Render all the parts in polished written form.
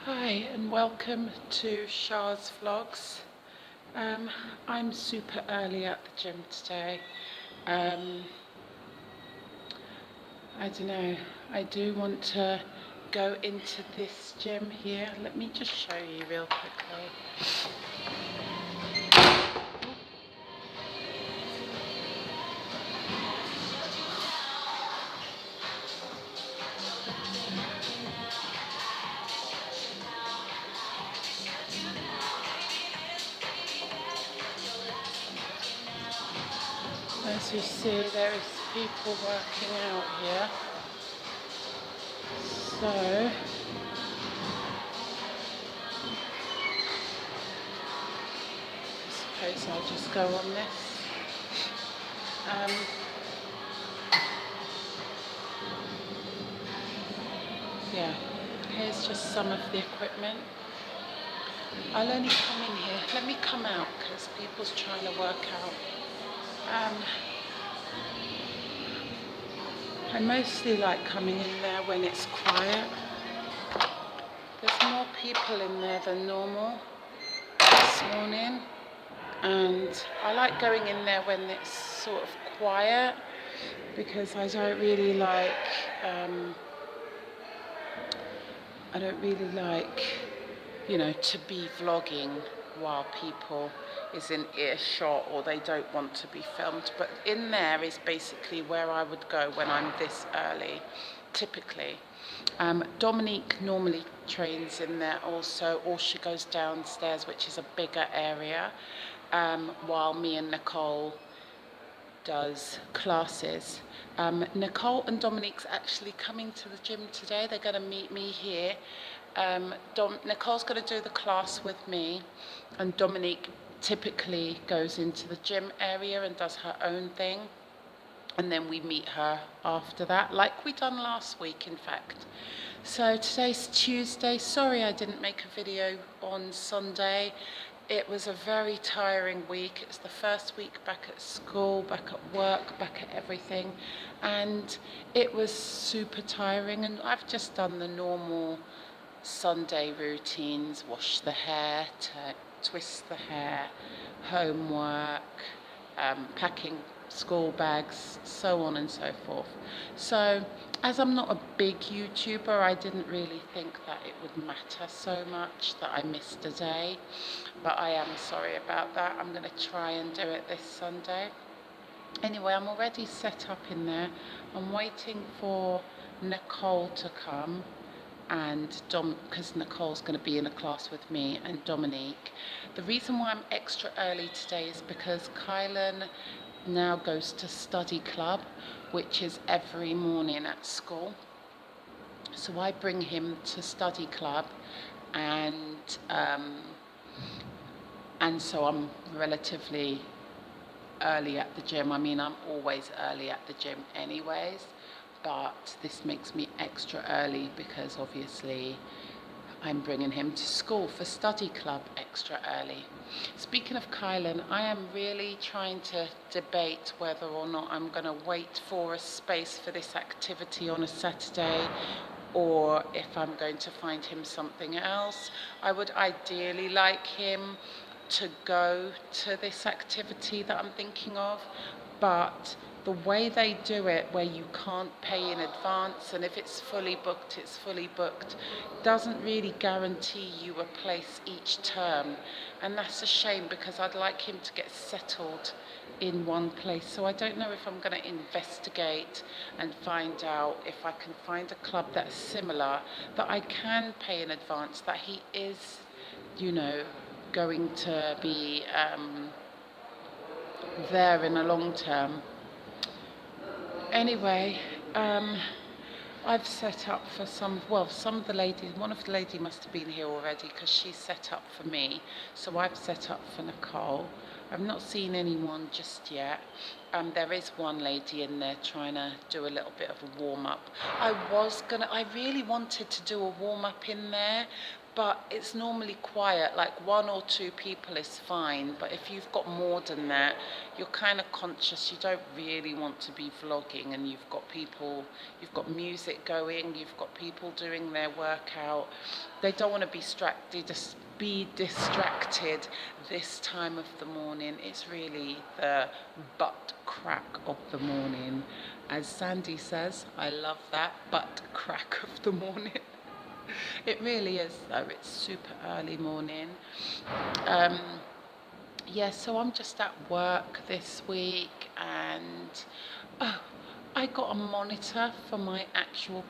Hi and welcome to Shah's Vlogs. I'm super early at the gym today. I don't know, I do want to go into this gym here. Let me just show you real quickly. As you see, there is people working out here. So, I suppose I'll just go on this. Yeah, here's just some of the equipment. I'll only come in here. Let me come out because people's trying to work out. I mostly like coming in there when it's quiet. There's more people in there than normal this morning, and I like going in there when it's sort of quiet because I don't really like to be vlogging while people is in earshot or they don't want to be filmed. But in there is basically where I would go when I'm this early, typically. Dominique normally trains in there also, or she goes downstairs, which is a bigger area, while me and Nicole does classes. Nicole and Dominique's actually coming to the gym today. They're going to meet me here. Nicole's going to do the class with me, and Dominique typically goes into the gym area and does her own thing, and then we meet her after that, like we done last week, in fact. So today's Tuesday. Sorry I didn't make a video on Sunday. It was a very tiring week. It's the first week back at school, back at work, back at everything, and it was super tiring. And I've just done the normal Sunday routines: wash the hair, twist the hair, homework, packing school bags, so on and so forth. So as I'm not a big YouTuber, I didn't really think that it would matter so much that I missed a day, but I am sorry about that. I'm going to try and do it this Sunday. Anyway, I'm already set up in there. I'm waiting for Nicole to come, and because Nicole's going to be in a class with me and Dominique. The reason why I'm extra early today is because Kylan now goes to study club, which is every morning at school. So I bring him to study club, and so I'm relatively early at the gym. I mean, I'm always early at the gym anyways, but this makes me extra early because obviously I'm bringing him to school for study club extra early. Speaking of Kylan, I am really trying to debate whether or not I'm going to wait for a space for this activity on a Saturday, or if I'm going to find him something else. I would ideally like him to go to this activity that I'm thinking of, but the way they do it, where you can't pay in advance, and if it's fully booked, it's fully booked, doesn't really guarantee you a place each term. And that's a shame because I'd like him to get settled in one place. So I don't know if I'm going to investigate and find out if I can find a club that's similar, that I can pay in advance, that he is, going to be there in a long term. Anyway, I've set up for some of the ladies. One of the ladies must have been here already because she set up for me. So I've set up for Nicole. I've not seen anyone just yet. There is one lady in there trying to do a little bit of a warm-up. I really wanted to do a warm-up in there, but it's normally quiet, like 1 or 2 people is fine. But if you've got more than that, you're kind of conscious. You don't really want to be vlogging, and you've got music going, you've got people doing their workout. They don't want to be distracted this time of the morning. It's really the butt crack of the morning. As Sandy says, I love that, butt crack of the morning. It really is, though. It's super early morning. Yeah, so I'm just at work this week, and I got a monitor for my actual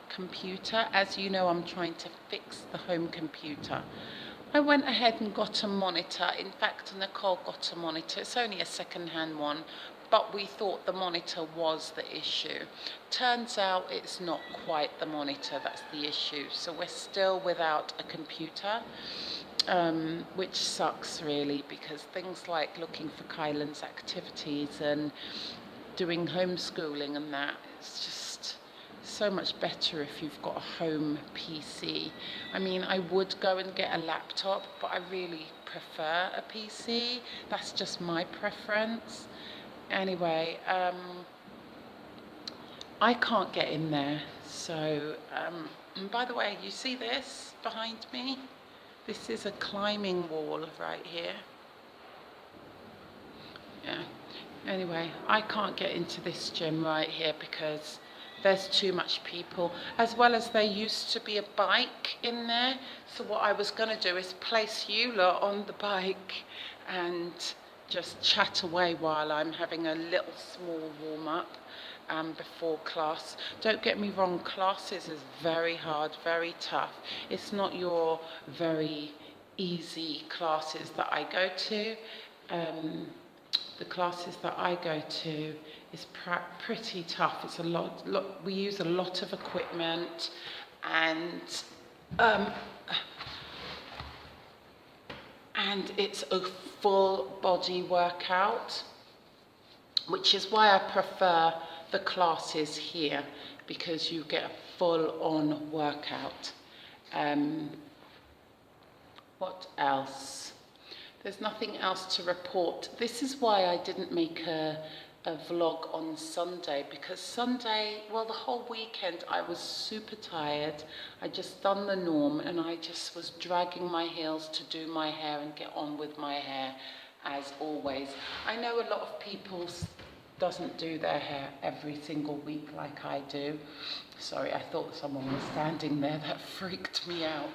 computer. As you know, I'm trying to fix the home computer. I went ahead and got a monitor. In fact, Nicole got a monitor. It's only a second-hand one, but we thought the monitor was the issue. Turns out it's not quite the monitor that's the issue. So we're still without a computer, which sucks really, because things like looking for Kylan's activities and doing homeschooling and that, it's just so much better if you've got a home PC. I mean, I would go and get a laptop, but I really prefer a PC. That's just my preference. Anyway, I can't get in there. So, and by the way, you see this behind me? This is a climbing wall right here. Yeah. Anyway, I can't get into this gym right here because there's too much people, as well as there used to be a bike in there. So what I was going to do is place Eula on the bike and just chat away while I'm having a little small warm-up before class. Don't get me wrong, classes is very hard, very tough. It's not your very easy classes that I go to. The classes that I go to is pretty tough. It's a lot, we use a lot of equipment, and it's a full body workout, which is why I prefer the classes here, because you get a full-on workout. What else? There's nothing else to report. This is why I didn't make a vlog on Sunday, because Sunday, well, the whole weekend I was super tired. I just done the norm, and I just was dragging my heels to do my hair and get on with my hair as always. I know a lot of people doesn't do their hair every single week like I do. Sorry, I thought someone was standing there. That freaked me out.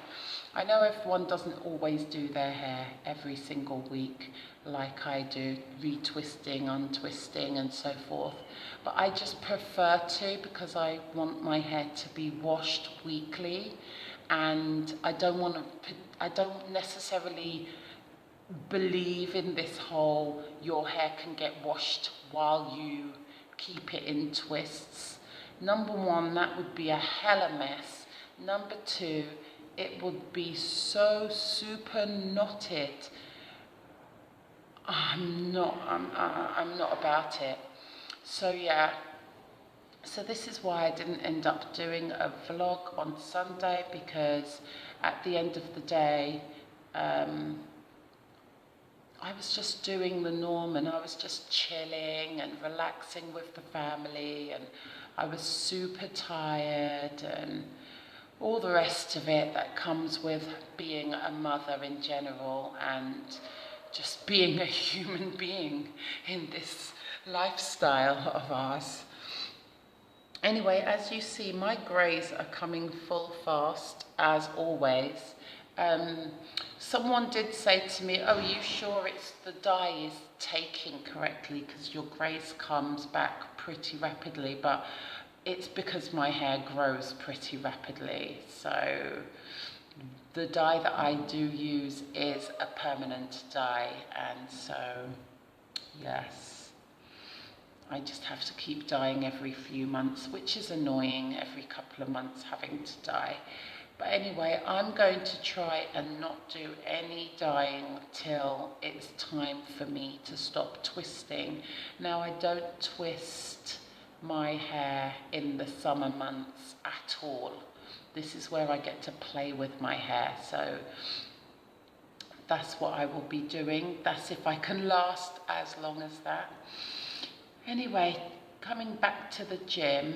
I know everyone doesn't always do their hair every single week like I do, retwisting, untwisting and so forth, but I just prefer to, because I want my hair to be washed weekly, and I don't necessarily believe in this whole your hair can get washed while you keep it in twists. Number one, that would be a hella mess. Number two, it would be so super knotted. I'm not about it. So yeah, so this is why I didn't end up doing a vlog on Sunday, because at the end of the day, I was just doing the norm, and I was just chilling and relaxing with the family, and I was super tired, and all the rest of it that comes with being a mother in general, and just being a human being in this lifestyle of ours. Anyway, as you see, my greys are coming full fast, as always. Someone did say to me, "Oh, are you sure it's the dye is taking correctly, because your greys comes back pretty rapidly?" But it's because my hair grows pretty rapidly. So the dye that I do use is a permanent dye, and so yes, I just have to keep dyeing every few months, which is annoying, every couple of months having to dye. But anyway, I'm going to try and not do any dyeing till it's time for me to stop twisting. Now, I don't twist my hair in the summer months at all. This is where I get to play with my hair. So that's what I will be doing. That's if I can last as long as that. Anyway, coming back to the gym,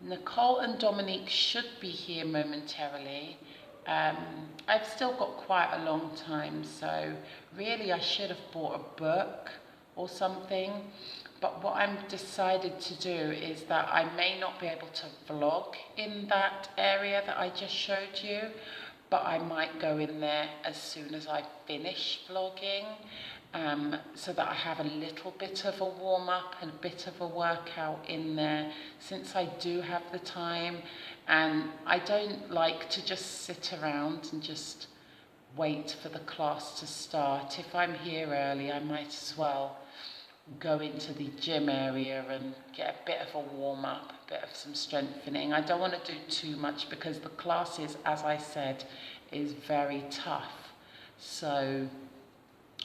Nicole and Dominique should be here momentarily. I've still got quite a long time, so really I should have bought a book or something. But what I'm decided to do is that I may not be able to vlog in that area that I just showed you, but I might go in there as soon as I finish vlogging, so that I have a little bit of a warm-up and a bit of a workout in there, since I do have the time, and I don't like to just sit around and just wait for the class to start. If I'm here early, I might as well go into the gym area and get a bit of a warm-up, a bit of some strengthening. I don't want to do too much because the classes, as I said, is very tough. So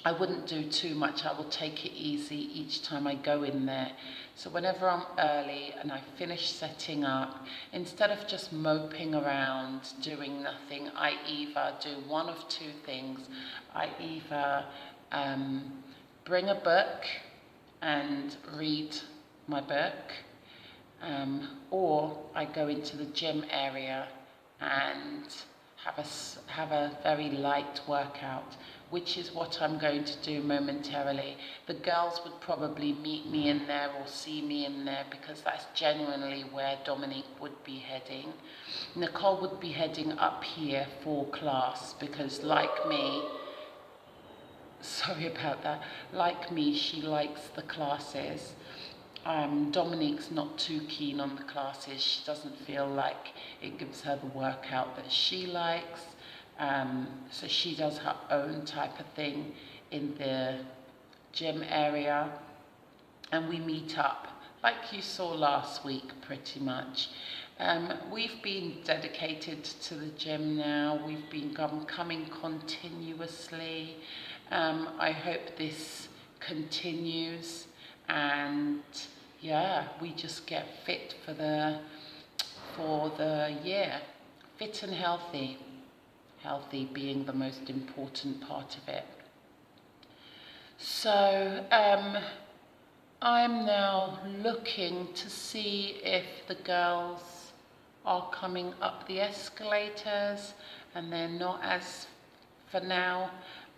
I wouldn't do too much. I will take it easy each time I go in there. So whenever I'm early and I finish setting up, instead of just moping around doing nothing, I either do one of two things. I either bring a book and read my book, or I go into the gym area and have a very light workout, which is what I'm going to do momentarily. The girls would probably meet me in there or see me in there, because that's genuinely where Dominique would be heading. Nicole would be heading up here for class because, like me, sorry about that, like me, she likes the classes. Dominique's not too keen on the classes. She doesn't feel like it gives her the workout that she likes. So she does her own type of thing in the gym area. And we meet up, like you saw last week, pretty much. We've been dedicated to the gym now. We've been coming continuously. I hope this continues, and yeah, we just get fit for the year. Fit and healthy. Healthy being the most important part of it. So I'm now looking to see if the girls are coming up the escalators, and they're not as for now.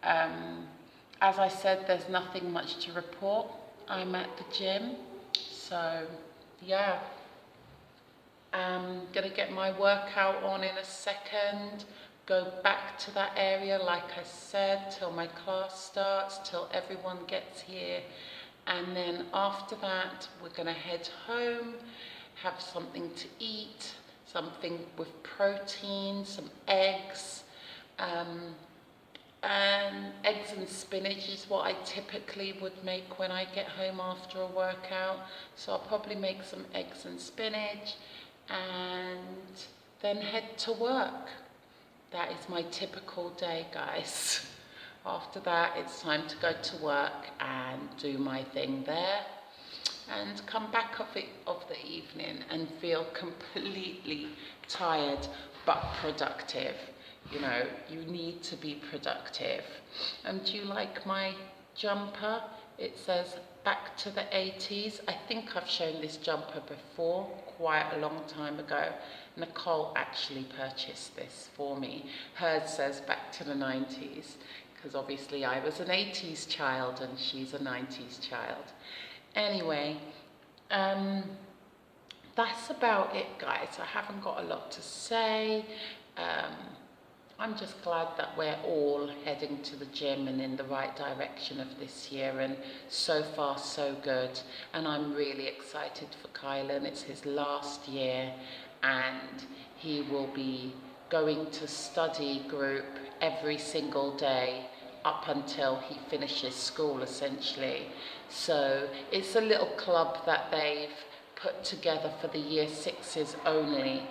As I said, there's nothing much to report. I'm at the gym, so yeah. I'm gonna get my workout on in a second, go back to that area like I said, till my class starts, till everyone gets here, and then after that we're gonna head home, have something to eat, something with protein, some eggs, and eggs and spinach is what I typically would make when I get home after a workout. So I'll probably make some eggs and spinach and then head to work. That is my typical day, guys. After that, it's time to go to work and do my thing there, and come back of the evening and feel completely tired but productive. You know, you need to be productive. Do you like my jumper? It says back to the 80s. I think I've shown this jumper before, quite a long time ago. Nicole actually purchased this for me. Hers says back to the 90s, because obviously I was an 80s child and she's a 90s child. Anyway, that's about it, guys. I haven't got a lot to say. I'm just glad that we're all heading to the gym and in the right direction of this year, and so far so good. And I'm really excited for Kylan. It's his last year and he will be going to study group every single day up until he finishes school, essentially. So it's a little club that they've put together for the year 6s only,